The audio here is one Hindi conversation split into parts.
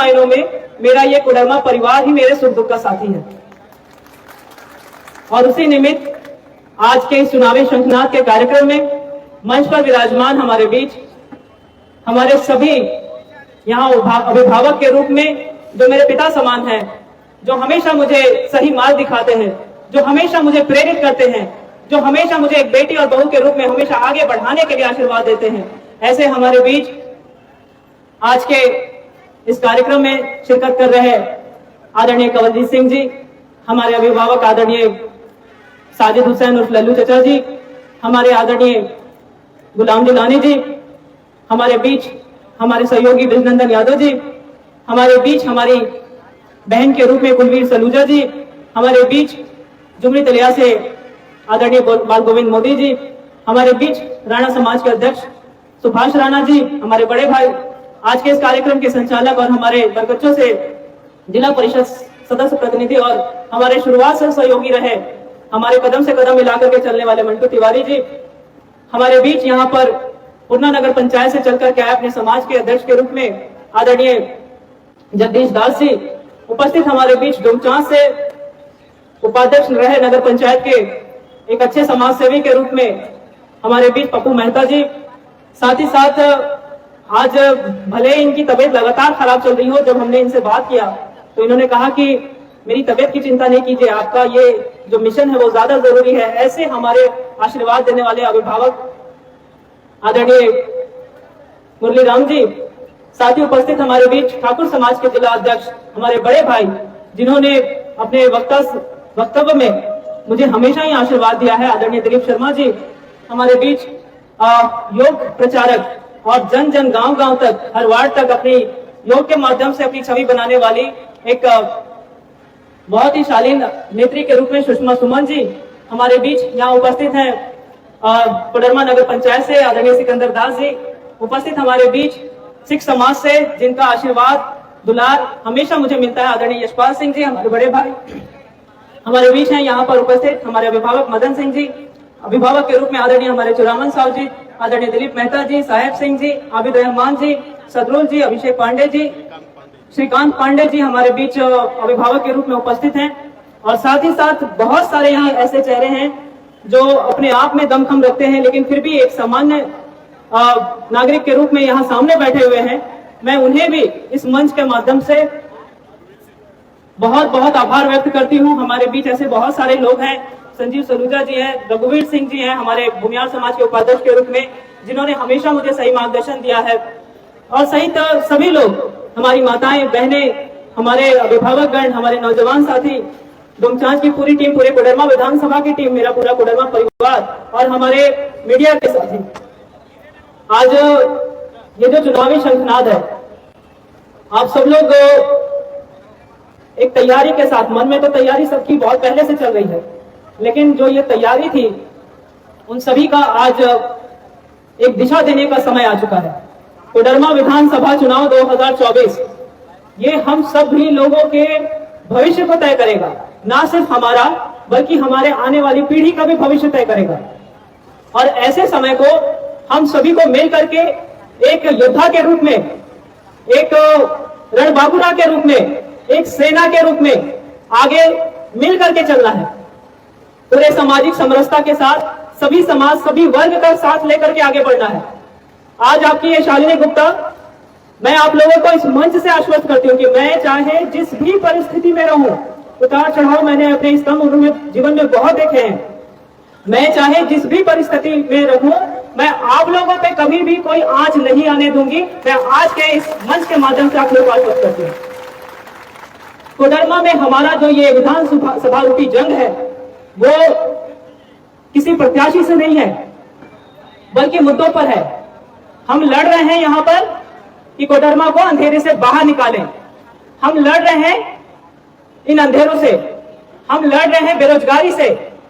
मायनों में मेरा ये कोडरमा परिवार ही मेरे सुख दुख का साथी है। और उसी निमित्त आज के इस चुनावी शंखनाद के कार्यक्रम में मंच पर विराजमान हमारे बीच हमारे सभी यहाँ अभिभावक के रूप में जो मेरे पिता समान हैं, जो हमेशा मुझे सही मार्ग दिखाते हैं, जो हमेशा मुझे प्रेरित करते हैं, जो हमेशा मुझे एक बेटी और बहू के रूप में हमेशा आगे बढ़ाने के लिए आशीर्वाद देते हैं, ऐसे हमारे बीच आज के इस कार्यक्रम में शिरकत कर रहे आदरणीय कंवलजीत सिंह जी, हमारे अभिभावक आदरणीय साजिद हुसैन उर्फ लल्लू चचा जी, हमारे आदरणीय गुलाम जिलानी जी, हमारे बीच हमारे सहयोगी ब्रिजनंदन यादव जी, हमारे बीच हमारी बहन के रूप में कुलवीर सलूजा जी, हमारे बीच जुमरी तलिया से आदरणीय बाल गोविंद मोदी जी, हमारे बीच राणा समाज के अध्यक्ष सुभाष राणा जी, हमारे बड़े भाई, आज के इस कार्यक्रम के संचालक और हमारे बरकच्चों से जिला परिषद सदस्य प्रतिनिधि और हमारे शुरुआत से सहयोगी रहे हमारे कदम से कदम मिलाकर के चलने वाले मंटू तिवारी जी, हमारे बीच यहाँ पर पूर्णा नगर पंचायत से चलकर के आए अपने समाज के अध्यक्ष के रूप में आदरणीय जगदीश दास जी, उपस्थित हमारे बीच डोमचांच से उपाध्यक्ष रहे नगर पंचायत के एक अच्छे समाज सेवी के रूप में हमारे बीच पप्पू मेहता जी, साथ ही साथ आज भले इनकी तबीयत लगातार खराब चल रही हो, जब हमने इनसे बात किया तो इन्होंने कहा कि मेरी तबीयत की चिंता नहीं कीजिए, आपका ये जो मिशन है वो ज्यादा जरूरी है। ऐसे हमारे आशीर्वाद देने वाले अभिभावक आदरणीय मुरली राम जी, साथ ही उपस्थित हमारे बीच ठाकुर समाज के जिला अध्यक्ष हमारे बड़े भाई, जिन्होंने अपने वक्तव्य में मुझे हमेशा ही आशीर्वाद दिया है, आदरणीय दिलीप शर्मा जी, हमारे बीच योग प्रचारक और जन जन गांव गांव तक हर वार्ड तक अपनी योग के माध्यम से अपनी छवि बनाने वाली एक बहुत ही शालीन नेत्री के रूप में सुषमा सुमन जी हमारे बीच यहाँ उपस्थित हैं। कोडरमा नगर पंचायत से आदरणीय सिकंदर दास जी उपस्थित हमारे बीच, सिख समाज से जिनका आशीर्वाद दुलार हमेशा मुझे मिलता है आदरणीय यशपाल सिंह जी, हमारे बड़े भाई हमारे बीच हैं। यहाँ पर उपस्थित हमारे अभिभावक मदन सिंह जी, अभिभावक के रूप में आदरणीय हमारे चुरामन साहब जी, आदरणीय दिलीप मेहता जी, साहेब सिंह जी, आबिद रहमान जी, सदरुल जी, अभिषेक पांडे जी, श्रीकांत पांडे जी हमारे बीच अभिभावक के रूप में उपस्थित हैं। और साथ ही साथ बहुत सारे यहाँ ऐसे चेहरे हैं जो अपने आप में दमखम रखते हैं, लेकिन फिर भी एक सामान्य नागरिक के रूप में यहाँ सामने बैठे हुए हैं। मैं उन्हें भी इस मंच के माध्यम से बहुत बहुत आभार व्यक्त करती हूँ। हमारे बीच ऐसे बहुत सारे लोग हैं, संजीव सलूजा जी हैं, रघुवीर सिंह जी हैं, हमारे भूमियार समाज के उपाध्यक्ष के रूप में, जिन्होंने हमेशा मुझे सही मार्गदर्शन दिया है। और सहित सभी लोग, हमारी माताएं बहनें, हमारे अभिभावकगण, हमारे नौजवान साथी, डोमचांच की पूरी टीम, पूरे कोडरमा विधानसभा की टीम, मेरा पूरा कोडरमा परिवार और हमारे मीडिया के साथी, आज ये जो चुनावी शंखनाद है, आप सब लोग एक तैयारी के साथ, मन में तो तैयारी सबकी बहुत पहले से चल रही है, लेकिन जो ये तैयारी थी उन सभी का आज एक दिशा देने का समय आ चुका है। कोडरमा विधानसभा चुनाव 2024 ये हम सभी लोगों के भविष्य को तय करेगा, ना सिर्फ हमारा बल्कि हमारे आने वाली पीढ़ी का भी भविष्य तय करेगा। और ऐसे समय को हम सभी को मिल करके एक योद्धा के रूप में, एक रणबांकुरा के रूप में, एक सेना के रूप में आगे मिल करके चलना है। पूरे सामाजिक समरसता के साथ सभी समाज, सभी वर्ग का साथ लेकर के आगे बढ़ना है। आज आपकी ये शालिनी गुप्ता, मैं आप लोगों को इस मंच से आश्वस्त करती हूँ कि मैं चाहे जिस भी परिस्थिति में रहूं, उतार चढ़ाव मैंने अपने इस कम उम्र में जीवन में बहुत देखे हैं, मैं चाहे जिस भी परिस्थिति में रहूं, मैं आप लोगों पे कभी भी कोई आंच नहीं आने दूंगी। मैं आज के इस मंच के माध्यम से आप लोगों को आश्वस्त करती हूँ। कोडरमा में हमारा जो ये विधानसभा रूपी जंग है वो किसी प्रत्याशी से नहीं है, बल्कि मुद्दों पर है। हम लड़ रहे हैं यहाँ पर कि कोडरमा को अंधेरे से बाहर निकालें। हम लड़ रहे हैं इन अंधेरों से, हम लड़ रहे हैं बेरोजगारी से,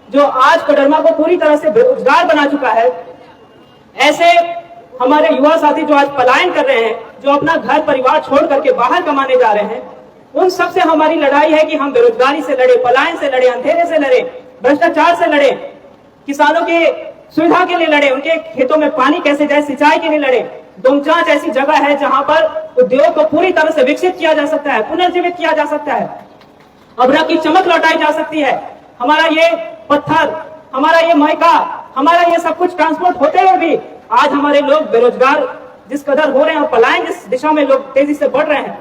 जो आज कोडरमा को पूरी तरह से बेरोजगार बना चुका है। ऐसे हमारे युवा साथी जो आज पलायन कर रहे हैं, जो अपना घर परिवार छोड़ करके बाहर कमाने जा रहे हैं, उन सब से हमारी लड़ाई है कि हम बेरोजगारी से लड़े, पलायन से लड़े, अंधेरे से लड़े, भ्रष्टाचार से लड़े, किसानों के सुविधा के लिए लड़े, उनके खेतों में पानी कैसे जाए, सिंचाई के लिए लड़े। डोमचांच ऐसी जगह है जहां पर उद्योग को पूरी तरह से विकसित किया जा सकता है, पुनर्जीवित किया जा सकता है, अभ्रक की चमक लौटाई जा सकती है। हमारा ये पत्थर, हमारा ये मायका, हमारा ये सब कुछ ट्रांसपोर्ट होते हुए भी आज हमारे लोग बेरोजगार जिस कदर हो रहे हैं और पलायन जिस दिशा में लोग तेजी से बढ़ रहे हैं,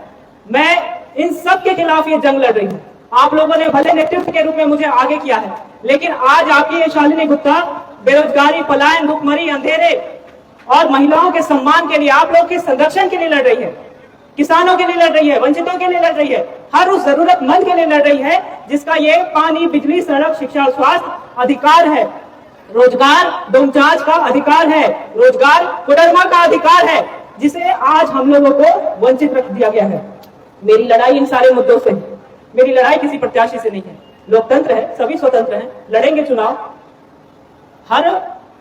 मैं इन सब के खिलाफ ये जंग लड़ रही हूँ। आप लोगों ने भले नेतृत्व के रूप में मुझे आगे किया है, लेकिन आज आपकी ये शालिनी गुप्ता बेरोजगारी, पलायन, भुखमरी, अंधेरे और महिलाओं के सम्मान के लिए, आप लोग के संरक्षण के लिए लड़ रही है, किसानों के लिए लड़ रही है, वंचितों के लिए लड़ रही है, हर उस जरूरतमंद के लिए लड़ रही है जिसका ये पानी, बिजली, सड़क, शिक्षा और स्वास्थ्य अधिकार है। रोजगार डोमचांच का अधिकार है, रोजगार कोडरमा का अधिकार है, जिसे आज हम लोगों को वंचित रख दिया गया है। मेरी लड़ाई इन सारे मुद्दों से, मेरी लड़ाई किसी प्रत्याशी से नहीं है। लोकतंत्र है, सभी स्वतंत्र हैं, लड़ेंगे चुनाव, हर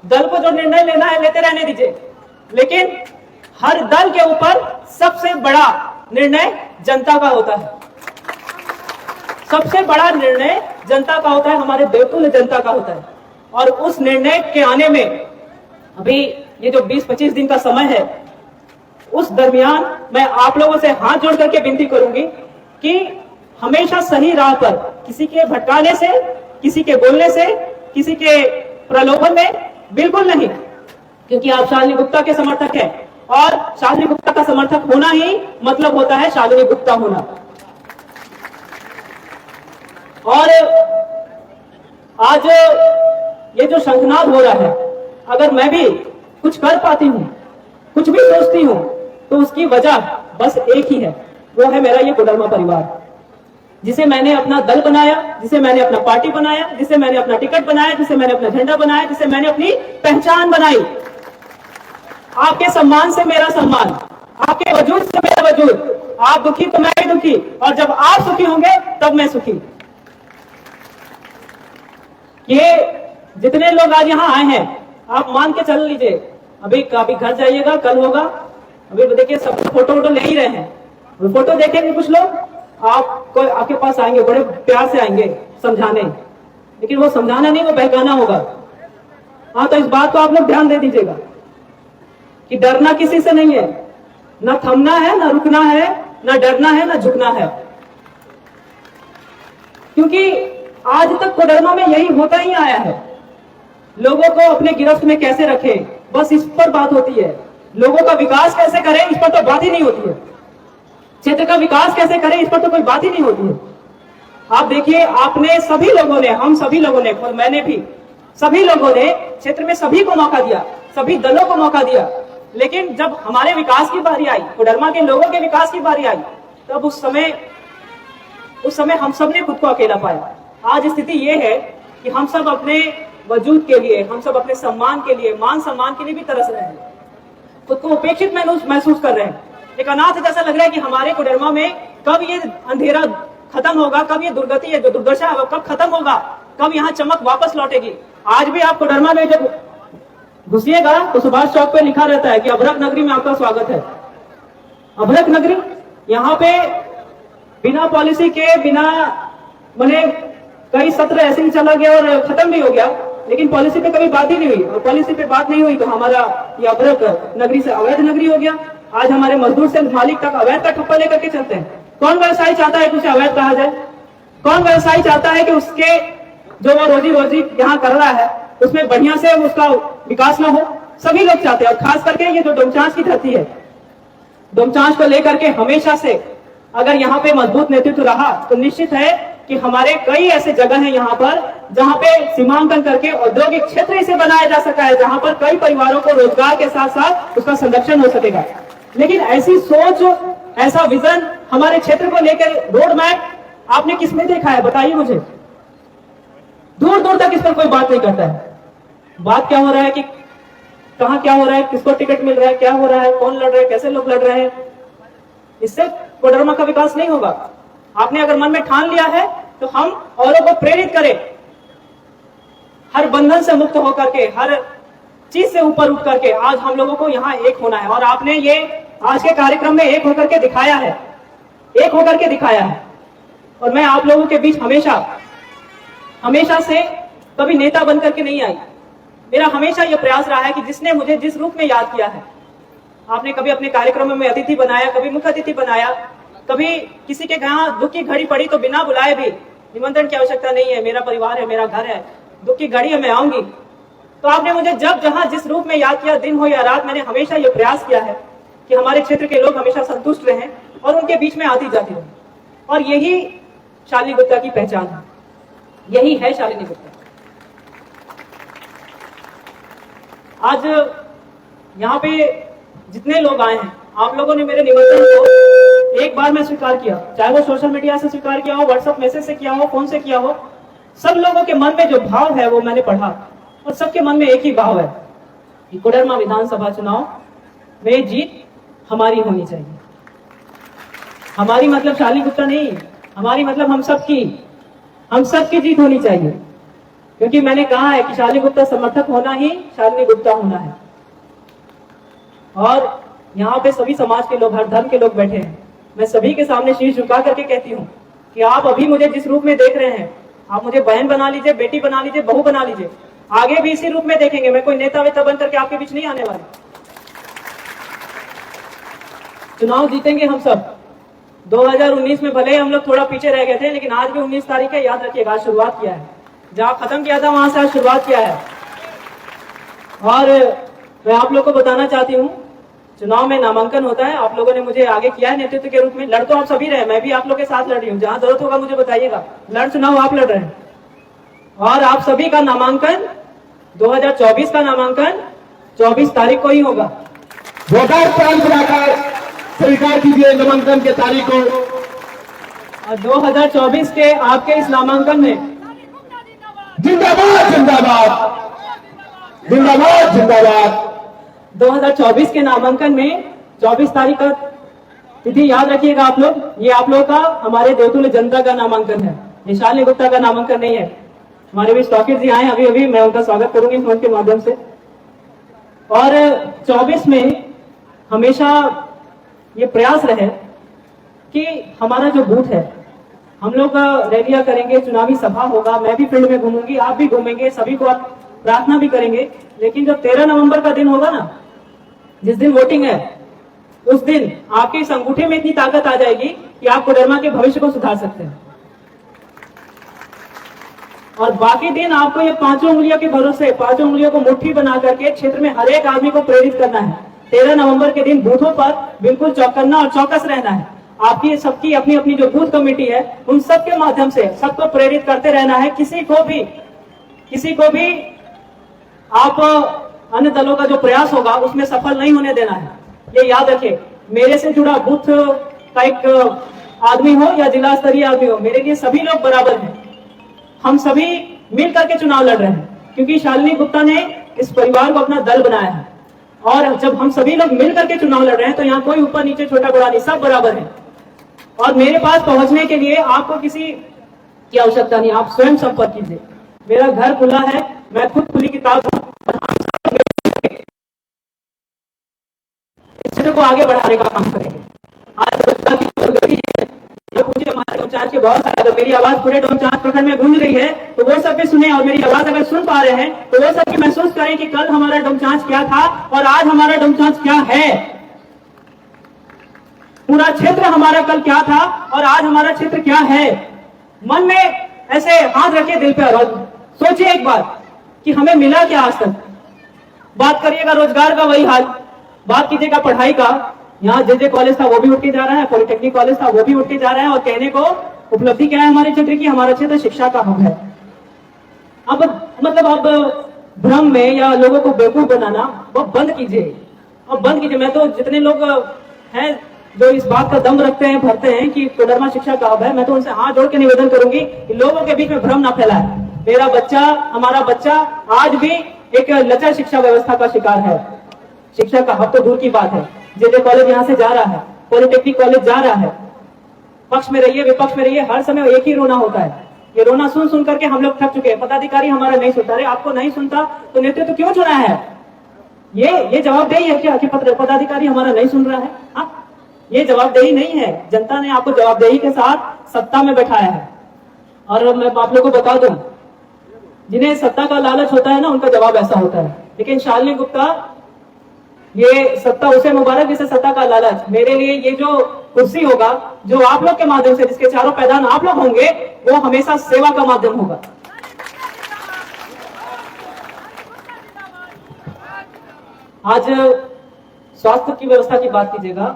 दल को जो निर्णय लेना है लेते रहने दीजिए, लेकिन हर दल के ऊपर सबसे बड़ा निर्णय जनता का होता है। सबसे बड़ा निर्णय जनता का होता है, हमारे देवतुल्य जनता का होता है। और उस निर्णय के आने में अभी ये जो 20-25 दिन का समय है, उस दरमियान मैं आप लोगों से हाथ जोड़ करके विनती करूंगी कि हमेशा सही राह पर, किसी के भटकाने से, किसी के बोलने से, किसी के प्रलोभन में बिल्कुल नहीं, क्योंकि आप शालिनी गुप्ता के समर्थक हैं और शालिनी गुप्ता का समर्थक होना ही मतलब होता है शालिनी गुप्ता होना। और आज ये जो शंखनाद हो रहा है, अगर मैं भी कुछ कर पाती हूं, कुछ भी सोचती हूं, तो उसकी वजह बस एक ही है, वो है मेरा ये कोडरमा परिवार, जिसे मैंने अपना दल बनाया, जिसे मैंने अपना पार्टी बनाया, जिसे मैंने अपना टिकट बनाया, जिसे मैंने अपना झंडा बनाया, जिसे मैंने अपनी पहचान बनाई। आपके सम्मान से मेरा सम्मान, आपके वजूद से मेरा वजूद, आप दुखी तो मैं भी दुखी, और जब आप सुखी होंगे तब मैं सुखी। ये जितने लोग आज यहाँ आए हैं, आप मान के चल लीजिए, अभी घर जाइएगा, कल होगा, अभी देखिए सब फोटो वोटो ले ही रहे हैं, फोटो देखेंगे कुछ लोग, आपको आपके पास आएंगे, बड़े प्यार से आएंगे समझाने, लेकिन वो समझाना नहीं, वो बहकाना होगा। हाँ, तो इस बात को आप लोग ध्यान दे दीजिएगा कि डरना किसी से नहीं है, ना थमना है, ना रुकना है, ना डरना है, ना झुकना है, क्योंकि आज तक कोडरमा में यही होता ही आया है। लोगों को अपने गिरफ्त में कैसे रखें, बस इस पर बात होती है। लोगों का विकास कैसे करें, इस पर तो बात ही नहीं होती है। क्षेत्र का विकास कैसे करें, इस पर तो कोई बात ही नहीं होती है। आप देखिए, आपने सभी लोगों ने, हम सभी लोगों ने, और मैंने भी, सभी लोगों ने क्षेत्र में सभी को मौका दिया, सभी दलों को मौका दिया, लेकिन जब हमारे विकास की बारी आई, कोडरमा के लोगों के विकास की बारी आई, तब उस समय हम सब ने खुद को अकेला पाया। आज स्थिति ये है कि हम सब अपने वजूद के लिए, हम सब अपने सम्मान के लिए, मान सम्मान के लिए भी तरस रहे हैं, खुद को उपेक्षित महसूस कर रहे हैं। एक अनाथ जैसा लग रहा है कि हमारे कोडरमा में कब ये अंधेरा खत्म होगा, कब ये दुर्गति है, जो दुर्दशा है, कब खत्म होगा, कब यहाँ चमक वापस लौटेगी। आज भी आप कोडरमा में जब घुसिएगा तो सुभाष चौक पे लिखा रहता है कि अभ्रक नगरी में आपका स्वागत है। अभ्रक नगरी, यहाँ पे बिना पॉलिसी के, बिना मैंने कई सत्र ऐसे ही चला गया और खत्म भी हो गया, लेकिन पॉलिसी पे कभी बात ही नहीं हुई, और पॉलिसी पे बात नहीं हुई तो हमारा ये अभ्रक नगरी से अवैध नगरी हो गया। आज हमारे मजदूर से मालिक तक अवैध का ठप्पा लेकर के चलते हैं। कौन व्यवसायी चाहता है कि उसे अवैध कहा जाए? कौन व्यवसायी चाहता है कि उसके जो वो रोजी यहाँ कर रहा है उसमें बढ़िया से उसका विकास ना हो? सभी लोग चाहते हैं, और खास करके ये जो डोमचांच की धरती है, डोमचांच को लेकर के हमेशा से अगर यहाँ पे मजबूत नेतृत्व रहा तो निश्चित है कि हमारे कई ऐसे जगह हैं यहाँ पर जहाँ पे सीमांकन करके औद्योगिक क्षेत्र इसे बनाया जा सका है, जहाँ पर कई परिवारों को रोजगार के साथ साथ उसका संरक्षण हो सकेगा। लेकिन ऐसी सोच, ऐसा विजन हमारे क्षेत्र को लेकर, रोड मैप आपने किसमें देखा है? बताइए मुझे। दूर दूर तक इस पर कोई बात नहीं करता है। बात क्या हो रहा है कि कहाँ क्या हो रहा है, किसको टिकट मिल रहा है, क्या हो रहा है, कौन लड़ रहा है, कैसे लोग लड़ रहे हैं। इससे कोडरमा का विकास नहीं होगा। आपने अगर मन में ठान लिया है तो हम औरों को प्रेरित करें, हर बंधन से मुक्त होकर के, हर चीज से ऊपर उठ करके आज हम लोगों को यहाँ एक होना है। और आपने ये आज के कार्यक्रम में एक होकर के दिखाया है, एक होकर के दिखाया है। और मैं आप लोगों के बीच हमेशा से कभी नेता बनकर के नहीं आई। मेरा हमेशा यह प्रयास रहा है कि जिसने मुझे जिस रूप में याद किया है, आपने कभी अपने कार्यक्रमों में अतिथि बनाया, कभी मुख्य अतिथि बनाया, कभी किसी के यहाँ दुख की घड़ी पड़ी तो बिना बुलाए भी, निमंत्रण की आवश्यकता नहीं है, मेरा परिवार है, मेरा घर है, दुख की घड़ी है मैं आऊंगी। तो आपने मुझे जब जहां जिस रूप में याद किया, दिन हो या रात, मैंने हमेशा ये प्रयास किया है कि हमारे क्षेत्र के लोग हमेशा संतुष्ट रहें और उनके बीच में आती जाती रहें। और यही शालिनी गुप्ता की पहचान है, यही है शालिनी गुप्ता। आज यहाँ पे जितने लोग आए हैं, आप लोगों ने मेरे निमंत्रण को एक बार में स्वीकार किया, चाहे वो सोशल मीडिया से स्वीकार किया हो, व्हाट्सएप मैसेज से किया हो, फोन से किया हो। सब लोगों के मन में जो भाव है वो मैंने पढ़ा और सबके मन में एक ही भाव है कि कोडरमा विधानसभा चुनाव में जीत हमारी होनी चाहिए। हमारी मतलब शालिनी गुप्ता नहीं, हमारी मतलब हम सबकी जीत होनी चाहिए। क्योंकि मैंने कहा है कि शालिनी गुप्ता समर्थक होना ही शालिनी गुप्ता होना है। और यहाँ पे सभी समाज के लोग, हर धर्म के लोग बैठे हैं। मैं सभी के सामने शीश झुका करके कहती हूँ कि आप अभी मुझे जिस रूप में देख रहे हैं, आप मुझे बहन बना लीजिए, बेटी बना लीजिए, बहू बना लीजिए, आगे भी इसी रूप में देखेंगे। मैं कोई नेता वेता बन करके आपके बीच नहीं आने वाली। चुनाव जीतेंगे हम सब। 2019 में भले ही हम लोग थोड़ा पीछे रह गए थे, लेकिन आज भी 19 तारीख है, याद रखिएगा, आज शुरुआत किया है। जहां खत्म किया था वहां से आज शुरुआत किया है। और मैं आप लोग को बताना चाहती हूँ, चुनाव में नामांकन होता है। आप लोगों ने मुझे आगे किया है नेतृत्व के रूप में। लड़ तो आप सभी रहे, मैं भी आप लोग के साथ लड़ रही हूँ। जहां जरूरत होगा मुझे बताइएगा। लड़ चुनाव आप लड़ रहे हैं और आप सभी का नामांकन 2024 का नामांकन 24 तारीख को ही होगा। वोटर प्रांत बनाकर स्वीकार कीजिए नामांकन के तारीख को। और 2024 के आपके इस नामांकन में जिंदाबाद जिंदाबाद जिंदाबाद जिंदाबाद। 2024 के नामांकन में 24 तारीख का तिथि याद रखिएगा आप लोग। ये आप लोग का, हमारे देवतुल्य जनता का नामांकन है, ये शालिनी गुप्ता का नामांकन नहीं है। हमारे भी स्टॉकिस्ट जी आए अभी, मैं उनका स्वागत करूंगी फोन के माध्यम से। और 24 में हमेशा ये प्रयास रहे कि हमारा जो बूथ है, हम लोग रैलियां करेंगे, चुनावी सभा होगा, मैं भी फील्ड में घूमूंगी, आप भी घूमेंगे, सभी को आप प्रार्थना भी करेंगे। लेकिन जब 13 नवंबर का दिन होगा ना, जिस दिन वोटिंग है, उस दिन आपके इस अंगूठे में इतनी ताकत आ जाएगी कि आप कोडरमा के भविष्य को सुधार सकते हैं। और बाकी दिन आपको ये 5 उंगलियों के भरोसे, 5 उंगलियों को मुट्ठी बना करके क्षेत्र में हर एक आदमी को प्रेरित करना है। 13 नवंबर के दिन बूथों पर बिल्कुल चौकन्ना और चौकस रहना है। आपकी सबकी अपनी अपनी जो बूथ कमेटी है, उन सब के माध्यम से सबको प्रेरित करते रहना है। किसी को भी आप अन्य दलों का जो प्रयास होगा उसमें सफल नहीं होने देना है। ये याद रखिए, मेरे से जुड़ा बूथ का एक आदमी हो या जिला स्तरीय आदमी हो, मेरे लिए सभी लोग बराबर हैं। हम सभी मिल करके चुनाव लड़ रहे हैं, क्योंकि शालिनी गुप्ता ने इस परिवार को अपना दल बनाया है। और जब हम सभी लोग मिल करके चुनाव लड़ रहे हैं तो यहाँ कोई ऊपर नीचे छोटा बड़ा नहीं, सब बराबर है। और मेरे पास पहुंचने के लिए आपको किसी की आवश्यकता नहीं, आप स्वयं संपर्क कीजिए। मेरा घर खुला है, मैं खुद खुली किताब हूं। इस क्षेत्र को आगे बढ़ाने का काम करेंगे। आज रोजगार की प्रगति है, ये मुझे हमारे डोमचांच के बहुत सारे, मेरी आवाज पूरे डोमचांच प्रखंड में गूंज रही है, तो वो सब भी सुने। और मेरी आवाज अगर सुन पा रहे हैं तो वो सब भी महसूस करें कि कल हमारा डोमचांच क्या था और आज हमारा डोमचांच क्या है। पूरा क्षेत्र हमारा कल क्या था और आज हमारा क्षेत्र क्या है। मन में ऐसे हाथ रखिए दिल पे और सोचिए एक बार कि हमें मिला क्या आज तक। बात करिएगा रोजगार का, वही हाल। बात कीजिएगा पढ़ाई का, यहाँ जे कॉलेज था वो भी उठते जा रहा है, पॉलिटेक्निक कॉलेज था वो भी उठते जा रहा है। और कहने को उपलब्धि क्या है हमारे क्षेत्र की, हमारा क्षेत्र शिक्षा का हब है। अब भ्रम में या लोगों को बेवकूफ बनाना वो बंद कीजिए, और बंद कीजिए। मैं तो जितने लोग हैं जो इस बात का दम रखते हैं, भरते हैं कि कोडरमा शिक्षा का हब है, मैं तो उनसे हाथ जोड़ के निवेदन करूंगी कि लोगों के बीच में भ्रम ना फैलाए। मेरा बच्चा, हमारा बच्चा आज भी एक लचर शिक्षा व्यवस्था का शिकार है। शिक्षा का हब तो दूर की बात है। जे कॉलेज यहाँ से जा रहा है, पॉलिटेक्निक कॉलेज जा रहा है। पक्ष में रहिए विपक्ष में रहिए, हर समय एक ही रोना होता है। ये रोना सुन सुन करके हम लोग थक चुके हैं। पदाधिकारी हमारा नहीं सुनता। अरे आपको नहीं सुनता तो नेतृत्व क्यों चुना है? ये जवाबदेही है क्या कि पदाधिकारी हमारा नहीं सुन रहा है? हाँ, ये जवाबदेही नहीं है। जनता ने आपको जवाबदेही के साथ सत्ता में बैठाया है। और मैं आप लोगों को बता दूं, जिन्हें सत्ता का लालच होता है ना, उनका जवाब ऐसा होता है। लेकिन शालिनी गुप्ता ये सत्ता उसे मुबारक जिसे सत्ता का लालच। मेरे लिए ये जो कुर्सी होगा, जो आप लोग के माध्यम से, जिसके चारों पैदान आप लोग होंगे, वो हमेशा सेवा का माध्यम होगा। आज स्वास्थ्य की व्यवस्था की बात कीजिएगा,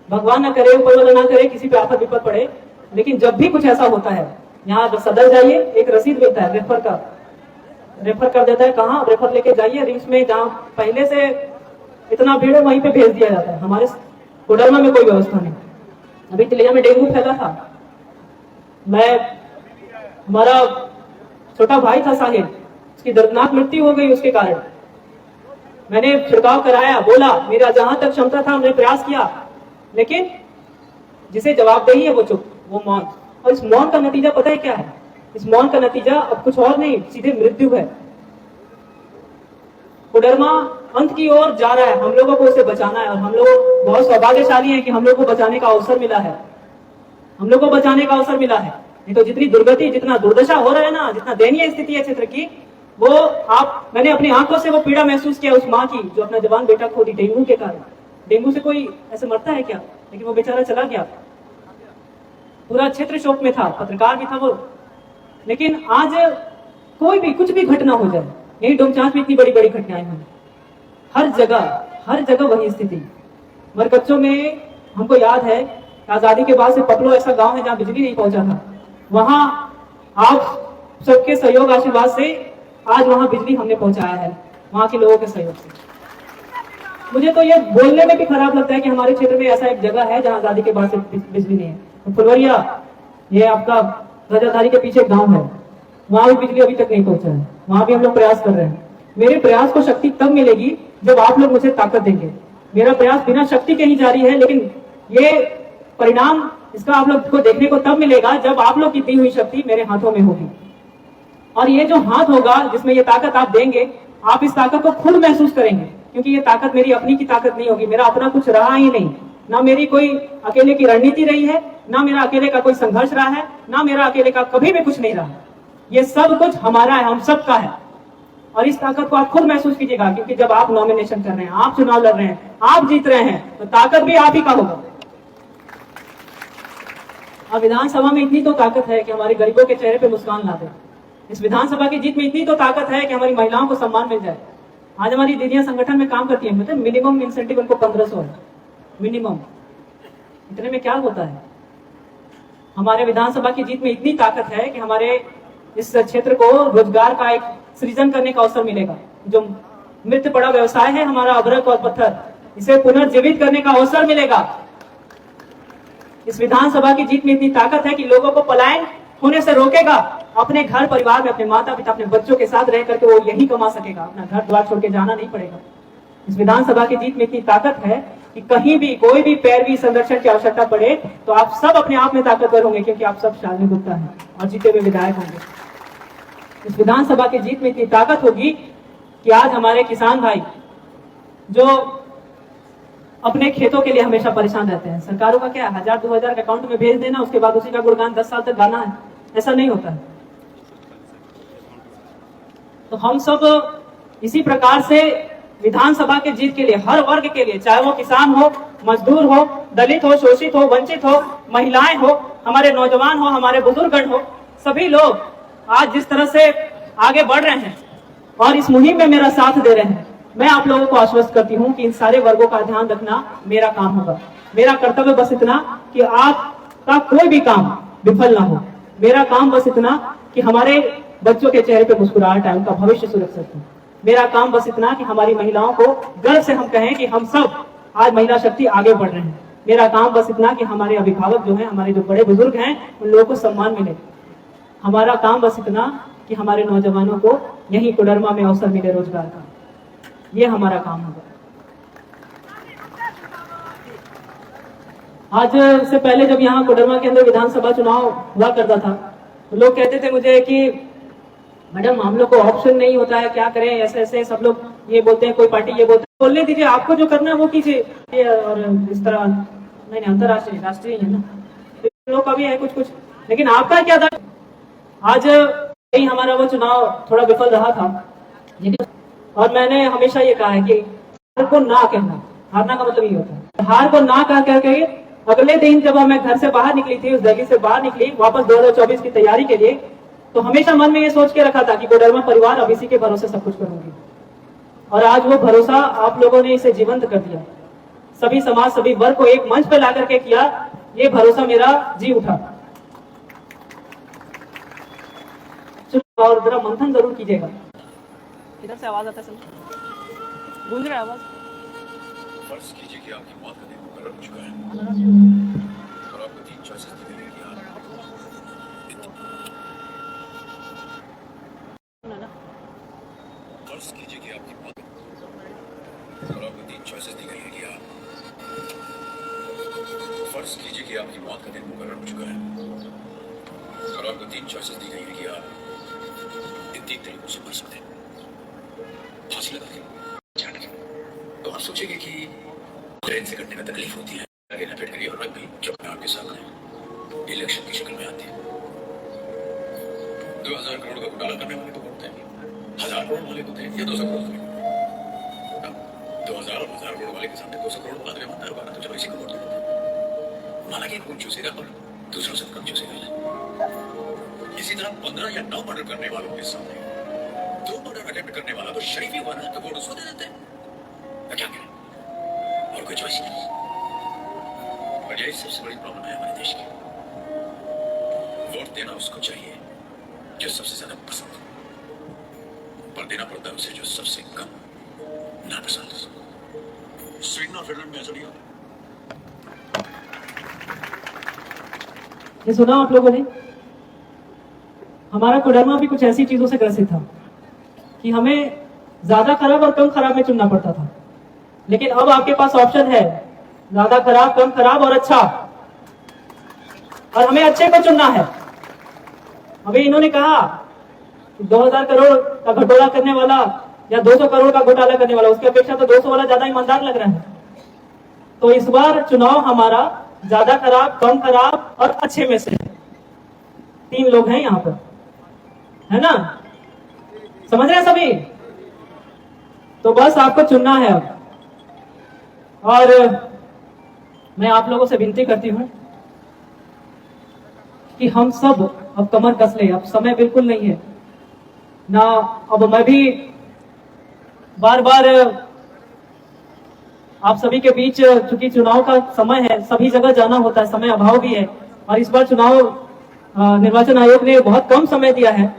भगवान ना करे, ऊपर वाला ना करे, किसी पे आफत विपत पड़े, लेकिन जब भी कुछ ऐसा होता है, यहाँ सदर जाइए, एक रसीद मिलता है रेफर का, रेफर कर देता है। कहाँ रेफर लेके जाइए? रिम्स में, जहाँ पहले से इतना भीड़ है वहीं पे भेज दिया जाता है। हमारे कोडरमा में कोई व्यवस्था नहीं। अभी तिलैया में डेंगू फैला था, हमारा छोटा भाई था साहिल, उसकी दर्दनाक मृत्यु हो गई उसके कारण। मैंने छिड़काव कराया, बोला मेरा जहां तक क्षमता था हमने प्रयास किया, लेकिन जिसे जवाबदेही है वो चुप, वो मौन। और इस मौन का नतीजा पता है क्या है? इस मौन का नतीजा अब कुछ और नहीं, सीधे मृत्यु है। कोडरमा अंत की ओर जा रहा है, हम लोगों को उसे बचाना है, और हम लोग बहुत सौभाग्यशाली हैं कि हम लोग को बचाने का अवसर मिला है। हम लोग को बचाने का अवसर मिला है, नहीं तो जितनी दुर्गति, जितना दुर्दशा हो रहा है ना, जितना दयनीय स्थिति है क्षेत्र की, वो मैंने अपनी आंखों से वो पीड़ा महसूस किया उस माँ की जो अपना जवान बेटा खो दी डेंगू के कारण। डेंगू से कोई ऐसे मरता है क्या? लेकिन वो बेचारा चला गया। पूरा क्षेत्र शोक में था, पत्रकार भी था वो। लेकिन आज कोई भी कुछ भी घटना हो जाए, यही डोमचांच में इतनी बड़ी बड़ी घटनाएं हुई, हर जगह वही स्थिति। मरकच्चों में हमको याद है, आजादी के बाद से पपलो ऐसा गांव है जहां बिजली नहीं पहुंचा था, वहां आप सबके सहयोग आशीर्वाद से आज वहां बिजली हमने पहुंचाया है, वहां के लोगों के सहयोग से। मुझे तो ये बोलने में भी खराब लगता है कि हमारे क्षेत्र में ऐसा एक जगह है जहां आजादी के बाद से बिजली नहीं है। तो फुलवरिया, ये आपका ध्वजाधारी के पीछे गांव है, वहां भी बिजली अभी तक नहीं पहुंचा है, वहां भी हम लोग प्रयास कर रहे हैं। मेरे प्रयास को शक्ति तब मिलेगी जब आप लोग मुझे ताकत देंगे। मेरा प्रयास बिना शक्ति के ही जारी है, लेकिन ये परिणाम इसका आप लोग को देखने को तब मिलेगा जब आप लोग की दी हुई शक्ति मेरे हाथों में होगी। और ये जो हाथ होगा जिसमें ये ताकत आप देंगे, आप इस ताकत को खुद महसूस करेंगे, क्योंकि ये ताकत मेरी अपनी की ताकत नहीं होगी। मेरा अपना कुछ रहा ही नहीं, ना मेरी कोई अकेले की रणनीति रही है, ना मेरा अकेले का कोई संघर्ष रहा है, ना मेरा अकेले का कभी भी कुछ नहीं रहा। ये सब कुछ हमारा है, हम सबका है। और इस ताकत को आप खुद महसूस कीजिएगा, क्योंकि जब आप नॉमिनेशन कर रहे हैं, आप चुनाव लड़ रहे हैं, आप जीत रहे हैं, तो ताकत भी आप ही का होगा। और विधानसभा में इतनी तो ताकत है कि हमारे गरीबों के चेहरे पे मुस्कान ला दे। इस विधानसभा की जीत में इतनी तो ताकत है कि हमारी महिलाओं को सम्मान मिल जाए। आज हमारी दीदियां संगठन में काम करती हैं, मतलब मिनिमम इंसेंटिव उनको 1500 है, मिनिमम। इतने में क्या होता है? हमारे विधानसभा की जीत में इतनी ताकत है कि हमारे इस क्षेत्र को रोजगार का एक सृजन करने का अवसर मिलेगा। जो मृत पड़ा व्यवसाय है हमारा अभ्रक और पत्थर, इसे पुनर्जीवित करने का अवसर मिलेगा। इस विधानसभा की जीत में इतनी ताकत है कि लोगों को पलायन होने से रोकेगा। अपने घर परिवार में, अपने माता पिता, अपने बच्चों के साथ रह करके वो यही कमा सकेगा, अपना घर द्वार छोड़ के जाना नहीं पड़ेगा। इस विधानसभा की जीत में इतनी ताकत है कि कहीं भी कोई भी पैरवी संरक्षण की आवश्यकता पड़े तो आप सब अपने आप में ताकतवर होंगे, क्योंकि आप सब शालिनी गुप्ता हैं और जीते हुए विधायक होंगे। इस विधानसभा की जीत में इतनी ताकत होगी कि आज हमारे किसान भाई जो अपने खेतों के लिए हमेशा परेशान रहते हैं, सरकारों का क्या 1000-2000 अकाउंट में भेज देना, उसके बाद उसी का गुणगान 10 साल तक गाना है, ऐसा नहीं होता है। तो हम सब इसी प्रकार से विधानसभा के जीत के लिए, हर वर्ग के लिए, चाहे वो किसान हो, मजदूर हो, दलित हो, शोषित हो, वंचित हो, महिलाएं हो, हमारे नौजवान हो, हमारे बुजुर्गगण हो, सभी लोग आज जिस तरह से आगे बढ़ रहे हैं और इस मुहिम में मेरा साथ दे रहे हैं, मैं आप लोगों को आश्वस्त करती हूं कि इन सारे वर्गों का ध्यान रखना मेरा काम होगा। मेरा कर्तव्य बस इतना कि आपका कोई भी काम विफल ना हो। मेरा काम बस इतना कि हमारे बच्चों के चेहरे पे मुस्कुराहट आए, उनका भविष्य सुरक्षित हो। मेरा काम बस इतना कि हमारी महिलाओं को गर्व से हम कहें कि हम सब आज महिला शक्ति आगे बढ़ रहे हैं। मेरा काम बस इतना कि हमारे अभिभावक जो हैं, हमारे जो बड़े बुजुर्ग हैं, उन लोगों को सम्मान मिले। हमारा काम बस इतना कि हमारे नौजवानों को यही कोडरमा में अवसर मिले रोजगार का। ये हमारा काम होगा। आज से पहले जब यहाँ कोडरमा के अंदर विधानसभा चुनाव हुआ करता था तो लोग कहते थे मुझे कि मैडम हम लोग को ऑप्शन नहीं होता है, क्या करें, ऐसे ऐसे सब लोग ये बोलते हैं, कोई पार्टी ये बोलते हैं। बोलने दीजिए, आपको जो करना है वो कीजिए। और इस तरह नहीं, अंतरराष्ट्रीय राष्ट्रीय है ना, तो लोग का भी है कुछ कुछ, लेकिन आपका क्या था? आज यही हमारा वो चुनाव थोड़ा विफल रहा था, और मैंने हमेशा ये कहा है कि हार को ना कहना, हारना का मतलब ये होता है। हार को ना कह करके अगले दिन जब मैं घर से बाहर निकली थी, उस दिल्ली से बाहर निकली वापस 2024 की तैयारी के लिए, तो हमेशा मन में ये सोच के रखा था कि कोडरमा परिवार अब इसी के भरोसे सब कुछ करूंगी। और आज वो भरोसा आप लोगों ने इसे जीवंत कर दिया। सभी समाज, सभी वर्ग को एक मंच पर ला करके किया, ये भरोसा मेरा जी उठा। और जरा मंथन जरूर कीजिएगा। इधर से आवाज आता है, गूंज रहा है आवाज। फर्ज कीजिए कि आपकी मौत का दिन मुकर्रर हो चुका है और आपको 3 चॉइसेस दी गई हैं। फर्ज कीजिए कि आपकी मौत और आपको 3 चॉइसेस दी गई हैं कि फर्ज कीजिए कि आपकी मौत का दिन मुकर्रर हो चुका है और आपको 3 चॉइसेस दी गई हैं कि आप इन 3 तरीकों से मर सकते हैं। फांसी लगा के, तो आप सोचेंगे कि ट्रेन से कटने में तकलीफ होती है, आगे लपेट करिए और रख भी जो अपने आपके सामने इलेक्शन की शक्ल में आती है। 2000 करोड़ का घोटाला करने वाले तो होते हैं, 1000 करोड़ वाले होते हैं या 200 करोड़ वाले। 2000 और 1000 करोड़ वाले के सामने 200 करोड़ वाला तो ईमानदार होगा ना, तो चलो इसी को वोट दे देते हैं। हालांकि खून चूसेगा और दूसरों से कम चूसेगा। इसी तरह 15 या 9 मर्डर करने वालों के सामने 2 मर्डर अटेम्प्ट करने वाला तो शरीफ ही हुआ ना, तो वोट उसको दे देते हैं। क्या करें, और कोई चॉइस नहीं। और यही सबसे बड़ी प्रॉब्लम है हमारे देश की। वोट देना उसको चाहिए जो सबसे ज्यादा पसंद हो, पर देना पड़ता है उसे जो सबसे कम नापसंद हो। स्वीडन और फिनलैंड में ऐसा नहीं होता। ये सुना आप लोगों ने? हमारा कोडरमा भी कुछ ऐसी चीजों से ग्रसित था कि हमें ज्यादा खराब और कम खराब में चुनना पड़ता था। लेकिन अब आपके पास ऑप्शन है ज्यादा खराब, कम खराब और अच्छा, और हमें अच्छे को चुनना है। अभी इन्होंने कहा 2000 करोड़ का घोटाला करने वाला या 200 करोड़ का घोटाला करने वाला, उसकी अपेक्षा तो 200 वाला ज्यादा ईमानदार लग रहा है। तो इस बार चुनाव हमारा ज्यादा खराब, कम खराब और अच्छे में से 3 लोग हैं यहाँ पर, है ना? समझ रहे हैं सभी? तो बस आपको चुनना है अब। और मैं आप लोगों से विनती करती हूं कि हम सब अब कमर कस ले। अब समय बिल्कुल नहीं है ना। अब मैं भी बार बार आप सभी के बीच, चूंकि चुनाव का समय है, सभी जगह जाना होता है, समय अभाव भी है। और इस बार चुनाव निर्वाचन आयोग ने बहुत कम समय दिया है।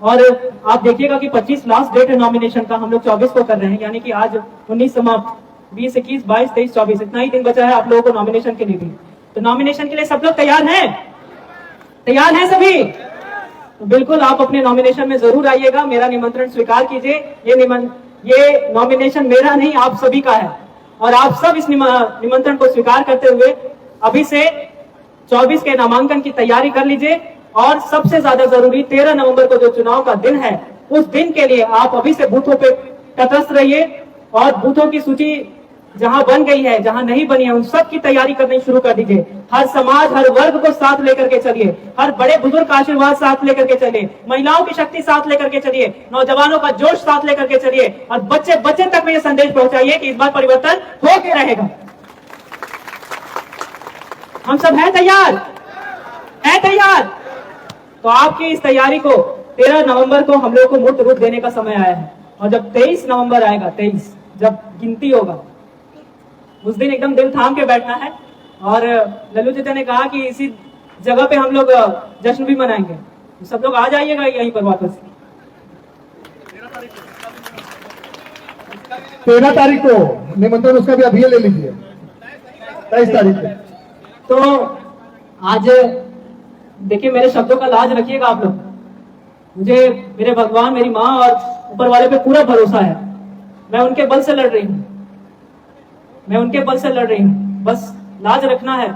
और आप देखिएगा कि 25 लास्ट डेट है नॉमिनेशन का, हम लोग 24 को कर रहे हैं, यानी कि आज 19 समाप्त, 20, 21, 22, 23, 24 इतना ही दिन बचा है आप लोगों को नॉमिनेशन के लिए भी। तो नॉमिनेशन के लिए सब लोग तैयार हैं? तैयार हैं सभी? तो बिल्कुल आप अपने नॉमिनेशन में जरूर आइएगा, मेरा निमंत्रण स्वीकार कीजिए। ये नॉमिनेशन मेरा नहीं, आप सभी का है। और आप सब इस निमंत्रण को स्वीकार करते हुए अभी से 24 के नामांकन की तैयारी कर लीजिए। और सबसे ज्यादा जरूरी 13 नवंबर को जो चुनाव का दिन है, उस दिन के लिए आप अभी से बूथों पे तटस्थ रहिए और बूथों की सूची जहां बन गई है, जहां नहीं बनी है, उन सब की तैयारी करनी शुरू कर दीजिए। हर समाज, हर वर्ग को साथ लेकर के चलिए, हर बड़े बुजुर्ग का आशीर्वाद साथ लेकर के चलिए, महिलाओं की शक्ति साथ लेकर के चलिए, नौजवानों का जोश साथ लेकर के चलिए, और बच्चे बच्चे तक में ये संदेश पहुंचाइए कि इस बार परिवर्तन होके रहेगा। हम सब हैं तैयार? है तैयार? तो आपकी इस तैयारी को 13 नवंबर को हम लोग को मूर्त रूप देने का समय आया है। और जब 23 नवंबर आएगा, 23 जब गिनती होगा, उस दिन एकदम दिल थाम के बैठना है। और लल्लू चाचा ने कहा कि इसी जगह पे हम लोग जश्न भी मनाएंगे। तो सब लोग आ जाइएगा यहीं पर वापस। 13 तारीख को निमंत्रण उसका भी अभी ले लीजिए, 23 तारीख को। तो आज देखिए, मेरे शब्दों का लाज रखिएगा आप लोग। मुझे मेरे भगवान, मेरी माँ और ऊपर वाले पे पूरा भरोसा है। मैं उनके बल से लड़ रही हूँ, मैं उनके बल से लड़ रही हूँ। बस लाज रखना है,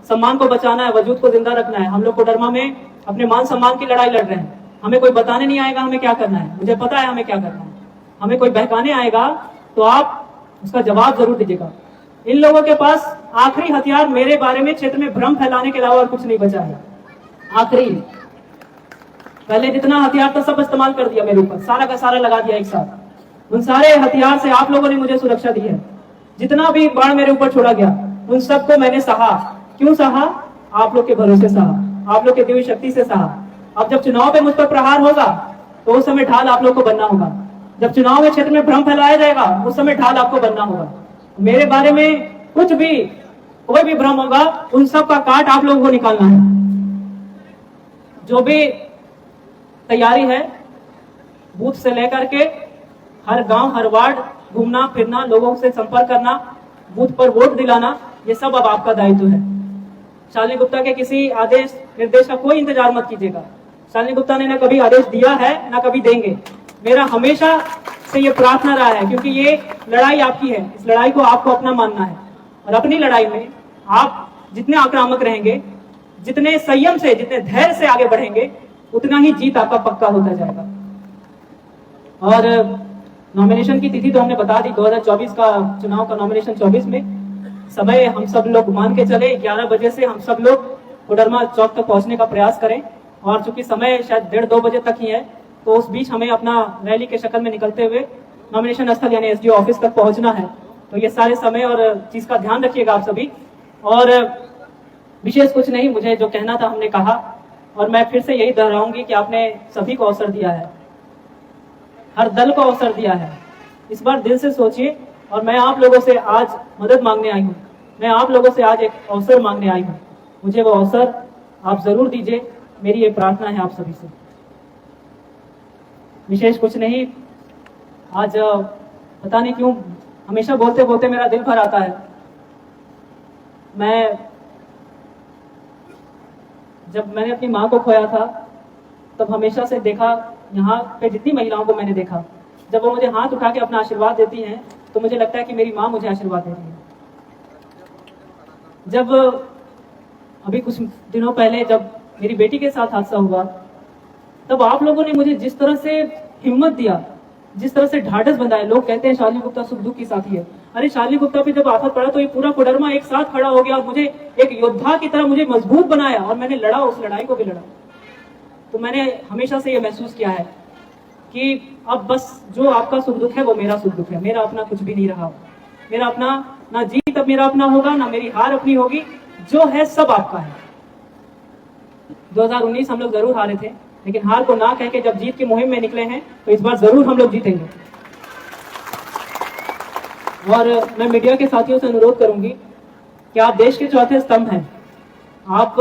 सम्मान को बचाना है, वजूद को जिंदा रखना है। हम लोग कोडरमा में अपने मान सम्मान की लड़ाई लड़ रहे हैं। हमें कोई बताने नहीं आएगा हमें क्या करना है, मुझे पता है हमें क्या करना है। हमें कोई बहकाने आएगा तो आप उसका जवाब जरूर दीजिएगा। इन लोगों के पास आखिरी हथियार मेरे बारे में क्षेत्र में भ्रम फैलाने के अलावा और कुछ नहीं बचा है। आखिरी, पहले जितना हथियार था सब इस्तेमाल कर दिया मेरे ऊपर, सारा का सारा लगा दिया एक साथ। उन सारे हथियार से आप लोगों ने मुझे सुरक्षा दी है। जितना भी बाण मेरे ऊपर छोड़ा गया उन सबको मैंने सहा। क्यों सहा? आप लोग के भरोसे सहा, आप लोग के दिव्य शक्ति से सहा। अब जब चुनाव पे मुझ पर प्रहार होगा तो उस समय ढाल आप लोग को बनना होगा। जब चुनाव के क्षेत्र में भ्रम फैलाया जाएगा उस समय ढाल आपको बनना होगा। मेरे बारे में कुछ भी कोई भी भ्रम होगा उन सब का काट आप लोगों को निकालना है। जो भी तैयारी है बूथ से लेकर के हर गांव हर वार्ड घूमना फिरना, लोगों से संपर्क करना, बूथ पर वोट दिलाना, ये सब अब आपका दायित्व है। शालिनी गुप्ता के किसी आदेश निर्देश का कोई इंतजार मत कीजिएगा। शालिनी गुप्ता ने ना कभी आदेश दिया है ना कभी देंगे। मेरा हमेशा से ये प्रार्थना रहा है, क्योंकि ये लड़ाई आपकी है, इस लड़ाई को आपको अपना मानना है। और अपनी लड़ाई में आप जितने आक्रामक रहेंगे, जितने संयम से, जितने धैर्य से आगे बढ़ेंगे, उतना ही जीत आपका पक्का होता जाएगा। और नॉमिनेशन की तिथि तो हमने बता दी, 2024 का चुनाव का नॉमिनेशन 24 में। समय हम सब लोग मान के चले 11 बजे से हम सब लोग कोडरमा चौक तक पहुंचने का प्रयास करें। और चूंकि समय शायद 1:30-2 बजे तक ही है, तो उस बीच हमें अपना रैली के शक्ल में निकलते हुए नॉमिनेशन स्थल यानी एसडीओ ऑफिस तक पहुंचना है। तो ये सारे समय और चीज का ध्यान रखिएगा आप सभी। और विशेष कुछ नहीं, मुझे जो कहना था हमने कहा, और मैं फिर से यही दोहराऊंगी कि आपने सभी को अवसर दिया है, हर दल को अवसर दिया है। इस बार दिल से सोचिए। और मैं आप लोगों से आज मदद मांगने आई हूँ, मैं आप लोगों से आज एक अवसर मांगने आई हूँ। मुझे वो अवसर आप जरूर दीजिए, मेरी ये प्रार्थना है आप सभी से। विशेष कुछ नहीं, आज पता नहीं क्यों हमेशा बोलते बोलते मेरा दिल भर आता है। जब मैंने अपनी माँ को खोया था तब हमेशा से देखा, यहाँ पे जितनी महिलाओं को मैंने देखा, जब वो मुझे हाथ उठा के अपना आशीर्वाद देती हैं तो मुझे लगता है कि मेरी माँ मुझे आशीर्वाद दे रही है। जब अभी कुछ दिनों पहले जब मेरी बेटी के साथ हादसा हुआ, तब आप लोगों ने मुझे जिस तरह से हिम्मत दिया, जिस तरह से ढाढ़स बंधाया। लोग कहते हैं शालिनी गुप्ता सुख दुख की साथी है। अरे शालिनी गुप्ता पे जब आफत पड़ा तो ये पूरा कोडरमा एक साथ खड़ा हो गया और मुझे एक योद्धा की तरह मुझे मजबूत बनाया, और मैंने लड़ा, उस लड़ाई को भी लड़ा। तो मैंने हमेशा से ये महसूस किया है कि अब बस जो आपका सुख दुख है वो मेरा सुख दुख है, मेरा अपना कुछ भी नहीं रहा। मेरा अपना ना जीत अब मेरा अपना होगा, ना मेरी हार अपनी होगी, जो है सब आपका है। 2019 हम लोग जरूर हारे थे, लेकिन हार को ना कह के जब जीत की मुहिम में निकले हैं तो इस बार जरूर हम लोग जीतेंगे। और मैं मीडिया के साथियों से अनुरोध करूंगी कि आप देश के चौथे स्तंभ हैं। आप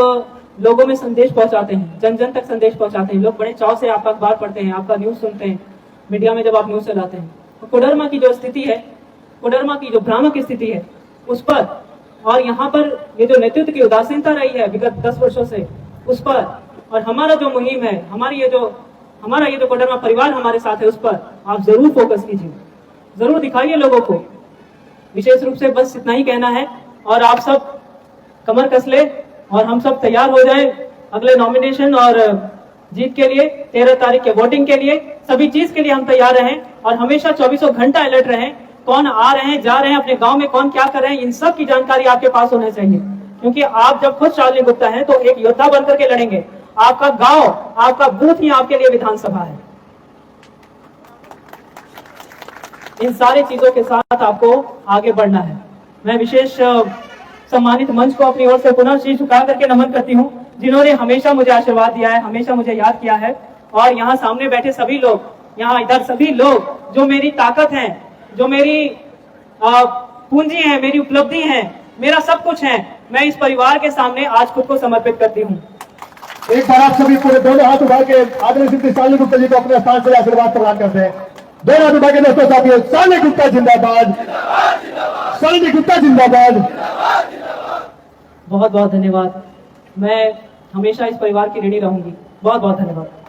लोगों में संदेश पहुंचाते हैं, जन जन तक संदेश पहुंचाते हैं। लोग बड़े चाव से आपका अखबार पढ़ते हैं, आपका न्यूज सुनते हैं, मीडिया में जब आप न्यूज चलाते हैं। तो कोडरमा की जो स्थिति है, कोडरमा की जो भ्रामक स्थिति है उस पर, और यहाँ पर ये जो नेतृत्व की उदासीनता रही है विगत 10 वर्षों से, उस पर, और हमारा जो मुहिम है, हमारा ये जो कोडरमा परिवार हमारे साथ है, उस पर आप जरूर फोकस कीजिए, जरूर दिखाइए लोगों को। विशेष रूप से बस इतना ही कहना है। और आप सब कमर कस ले और हम सब तैयार हो जाए अगले नॉमिनेशन और जीत के लिए, 13 तारीख के वोटिंग के लिए। सभी चीज के लिए हम तैयार रहें और हमेशा 24 घंटा अलर्ट रहें। कौन आ रहे हैं, जा रहे हैं, अपने गांव में कौन क्या कर रहे हैं, इन सब की जानकारी आपके पास होना चाहिए। क्योंकि आप जब खुद शालिनी गुप्ता हैं तो एक योद्धा बनकर के लड़ेंगे। आपका गांव, आपका बूथ ही आपके लिए विधानसभा है। इन सारी चीजों के साथ आपको आगे बढ़ना है। मैं विशेष सम्मानित मंच को अपनी ओर से पुनः शीश झुका करके नमन करती हूँ, जिन्होंने हमेशा मुझे आशीर्वाद दिया है, हमेशा मुझे याद किया है। और यहाँ सामने बैठे सभी लोग, यहाँ इधर सभी लोग जो मेरी ताकत है, जो मेरी पूंजी है, मेरी उपलब्धि है, मेरा सब कुछ है, मैं इस परिवार के सामने आज खुद को समर्पित करती हूँ। एक बार आप सभी पूरे दोनों हाथ उठा के आदरणीय श्री शालिनी गुप्ता जी को अपने स्थान से आशीर्वाद प्रदान करते हैं। दोनों हाथ उठा के दोस्तों साथियों, शालिनी गुप्ता जिंदाबाद, शालिनी गुप्ता जिंदाबाद। बहुत बहुत धन्यवाद। मैं हमेशा इस परिवार की ऋणी रहूंगी। बहुत बहुत धन्यवाद।